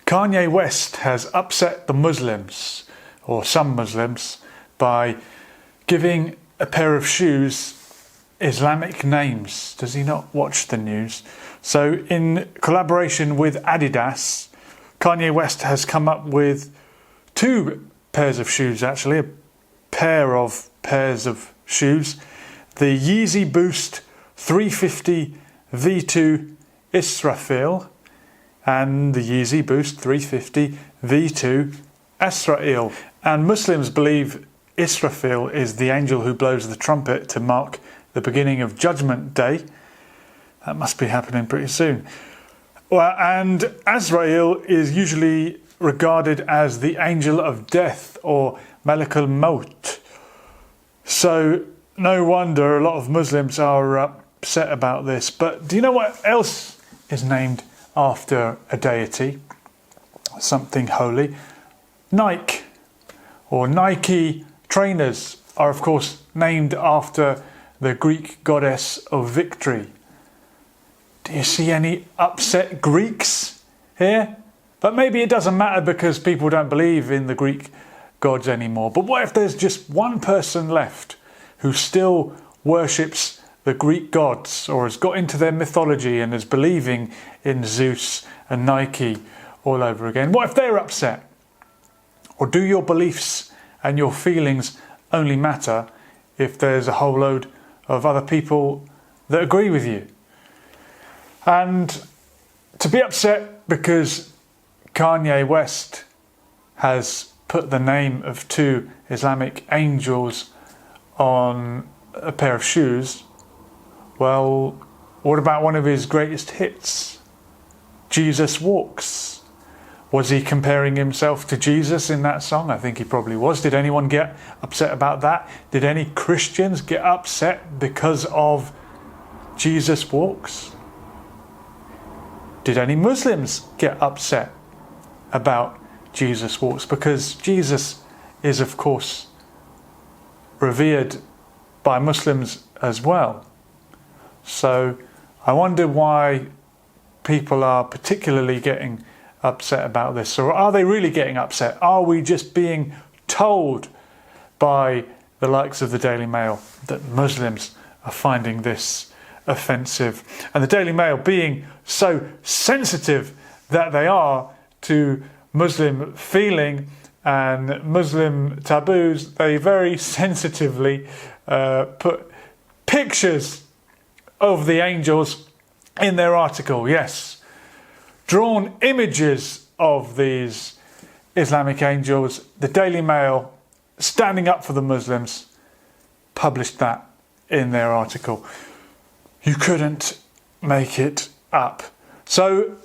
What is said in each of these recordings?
Kanye West has upset the Muslims, or some Muslims, by giving a pair of shoes Islamic names. Does he not watch the news? So in collaboration with Adidas, Kanye West has come up with two pairs of shoes, actually, a pair of pairs of shoes. The Yeezy Boost 350 V2 Israfil and the Yeezy Boost 350 V2 Asriel. And Muslims believe Israfil is the angel who blows the trumpet to mark the beginning of Judgment Day. That must be happening pretty soon. Well, and Asriel is usually regarded as the angel of death, or Malak al-Maut. So no wonder a lot of Muslims are upset about this. But do you know what else is named after a deity? Something holy. Nike, or Nike trainers, are of course named after the Greek goddess of victory. Do you see any upset Greeks here? But maybe it doesn't matter because people don't believe in the Greek gods anymore. But what if there's just one person left who still worships the Greek gods, or has got into their mythology and is believing in Zeus and Nike all over again? What if they're upset? Or do your beliefs and your feelings only matter if there's a whole load of other people that agree with you? And to be upset because Kanye West has put the name of two Islamic angels on a pair of shoes, well, what about one of his greatest hits, Jesus Walks? Was he comparing himself to Jesus in that song? I think he probably was. Did anyone get upset about that? Did any Christians get upset because of Jesus Walks? Did any Muslims get upset about Jesus Walks? Because Jesus is, of course, revered by Muslims as well. So I wonder why people are particularly getting upset about this. Or are they really getting upset? Are we just being told by the likes of the Daily Mail that Muslims are finding this offensive? And the Daily Mail, being so sensitive that they are to Muslim feeling and Muslim taboos, they very sensitively put pictures of the angels in their article. Yes, drawn images of these Islamic angels. The Daily Mail, standing up for the Muslims, published that in their article. You couldn't make it up. So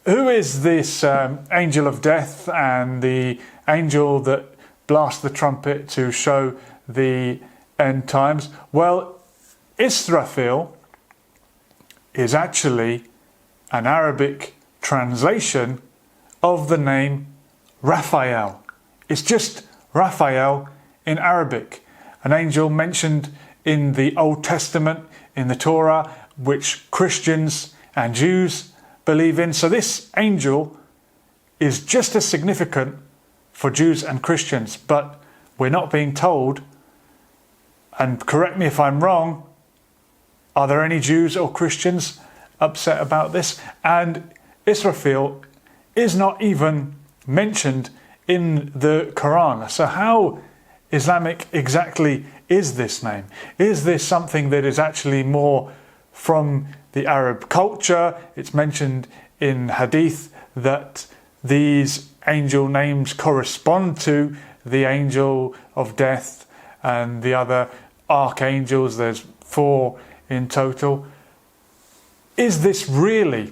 who is this angel of death and the angel that blasts the trumpet to show the end times? Well, Israfil is actually an Arabic translation of the name Raphael. It's just Raphael in Arabic, an angel mentioned in the Old Testament, in the Torah, which Christians and Jews believe in. So this angel is just as significant for Jews and Christians, but we're not being told, and correct me if I'm wrong, are there any Jews or Christians upset about this? And Israfil is not even mentioned in the Quran. So how Islamic exactly is this name? Is this something that is actually more from the Arab culture? It's mentioned in Hadith that these angel names correspond to the angel of death and the other archangels. There's 4 in total. Is this really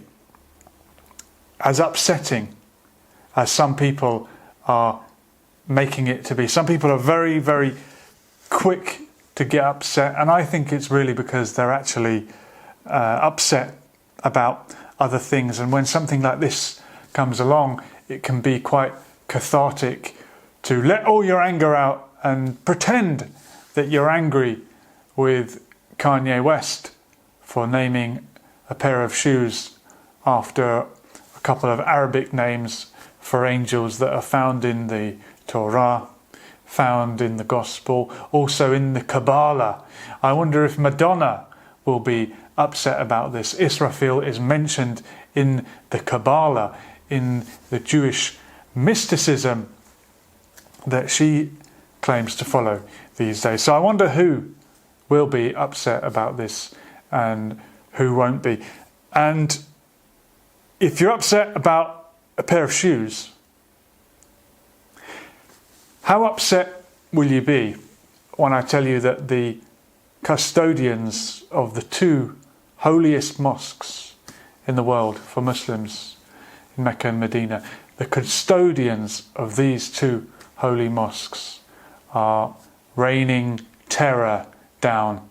as upsetting as some people are making it to be? Some people are very, very quick to get upset, and I think it's really because they're actually upset about other things. And when something like this comes along, it can be quite cathartic to let all your anger out and pretend that you're angry with Kanye West for naming a pair of shoes after a couple of Arabic names for angels that are found in the Torah, found in the Gospel, also in the Kabbalah. I wonder if Madonna will be upset about this. Israfil is mentioned in the Kabbalah, in the Jewish mysticism that she claims to follow these days. So I wonder who will be upset about this and who won't be. And if you're upset about a pair of shoes, how upset will you be when I tell you that the custodians of the two holiest mosques in the world for Muslims, in Mecca and Medina, the custodians of these two holy mosques are raining terror down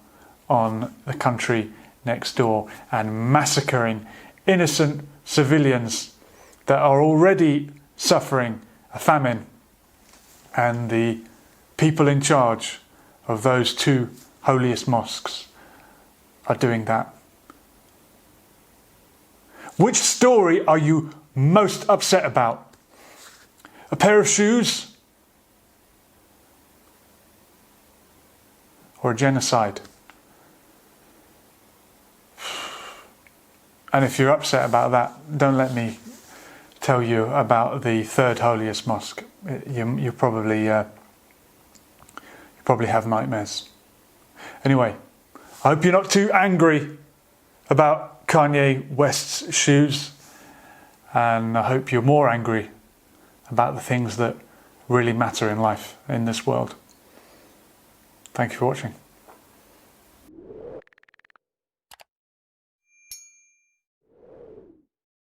on the country next door and massacring innocent civilians that are already suffering a famine, and the people in charge of those two holiest mosques are doing that. Which story are you most upset about? A pair of shoes or a genocide? And if you're upset about that, don't let me tell you about the third holiest mosque. You probably have nightmares. Anyway, I hope you're not too angry about Kanye West's shoes, and I hope you're more angry about the things that really matter in life, in this world. Thank you for watching.